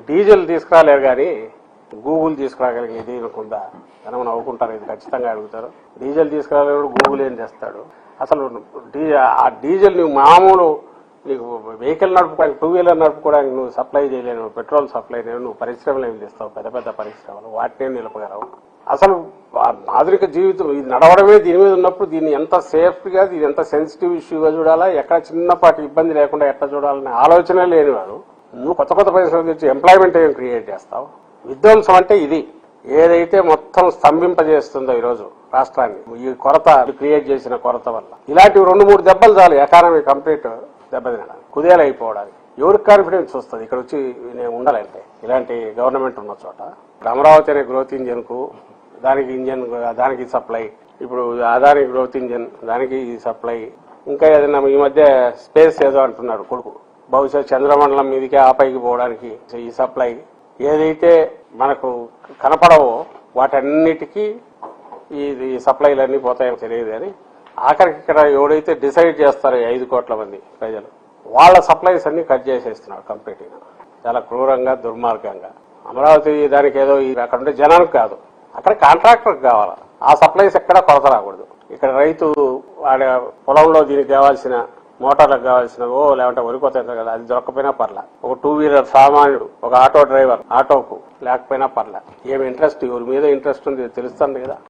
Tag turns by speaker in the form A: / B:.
A: Diesel తీసుకురాలేరు కానీ Google తీసుకురాగలిగే ఇది ఉందా అని మనం నవ్వుకుంటారు. ఇది ఖచ్చితంగా అడుగుతారు. డీజిల్ తీసుకురాలేడు గూగుల్ ఏం చేస్తాడు? అసలు ఆ డీజిల్ నువ్వు మామూలు నీకు వెహికల్ నడుపుకోవడానికి, టూ వీలర్ నడుపుకోవడానికి నువ్వు సప్లై చేయలేను, పెట్రోల్ సప్లై చేయలేను, నువ్వు పరిశ్రమలు ఏమి చేస్తావు? పెద్ద పెద్ద పరిశ్రమలు వాటినే నిలపగలవు. అసలు ఆధునిక జీవితం ఇది నడవడమే దీని మీద ఉన్నప్పుడు దీన్ని ఎంత సేఫ్గా, దీని ఎంత సెన్సిటివ్ ఇష్యూగా చూడాలా, ఎక్కడ చిన్నపాటి ఇబ్బంది లేకుండా ఎట్లా చూడాలనే ఆలోచనే లేనివాడు నువ్వు కొత్త కొత్త పరిశ్రమలు తెచ్చి ఎంప్లాయ్మెంట్ ఏం క్రియేట్ చేస్తావు? విధ్వంసం అంటే ఇది. ఏదైతే మొత్తం స్తంభింపజేస్తుందో ఈరోజు రాష్ట్రాన్ని ఈ కొరత క్రియేట్ చేసిన కొరత వల్ల ఇలాంటి 2-3 దెబ్బలు చాలు ఎకానమీ కంప్లీట్ దెబ్బతినడానికి, కుదేలైపోవడానికి. ఎవరికి కాన్ఫిడెన్స్ వస్తుంది ఇక్కడ వచ్చి నేను ఉండాలంటే? ఇలాంటి గవర్నమెంట్ ఉన్న చోట అమరావతి అనే గ్రోత్ ఇంజన్ కు దానికి సప్లై, ఇప్పుడు అదాని గ్రోత్ ఇంజన్ దానికి సప్లై, ఇంకా ఏదైనా ఈ మధ్య స్పేస్ ఏదో అంటున్నాడు కొడుకు, బహుశా చంద్రమండలం మీదకి ఆ పైకి పోవడానికి ఈ సప్లై. ఏదైతే మనకు కనపడవో వాటన్నిటికీ ఈ సప్లైలన్నీ పోతాయని తెలియదు. కానీ ఆఖరికి ఇక్కడ ఎవడైతే డిసైడ్ చేస్తారో 5 కోట్ల మంది ప్రజలు, వాళ్ళ సప్లైస్ అన్ని కట్ చేసేస్తున్నాడు కంప్లీట్ గా, చాలా క్రూరంగా, దుర్మార్గంగా. అమరావతి దానికి ఏదో అక్కడ ఉండే జనానికి కాదు, అక్కడ కాంట్రాక్టర్కి కావాలా. ఆ సప్లైస్ ఎక్కడా కొరత రాకూడదు. ఇక్కడ రైతు వాడ పొలంలో దీనికి కావాల్సిన మోటార్లకు కావాల్సినవో లేకుంటే వరికోత కదా, అది దొరకపోయినా పర్లా. ఒక 2 వీలర్ సామాన్యుడు, ఒక ఆటో డ్రైవర్ ఆటోకు లేకపోయినా పర్లా. ఏమి ఇంట్రెస్ట్, ఎవరి మీద ఇంట్రెస్ట్ ఉంది తెలుస్తుంది కదా.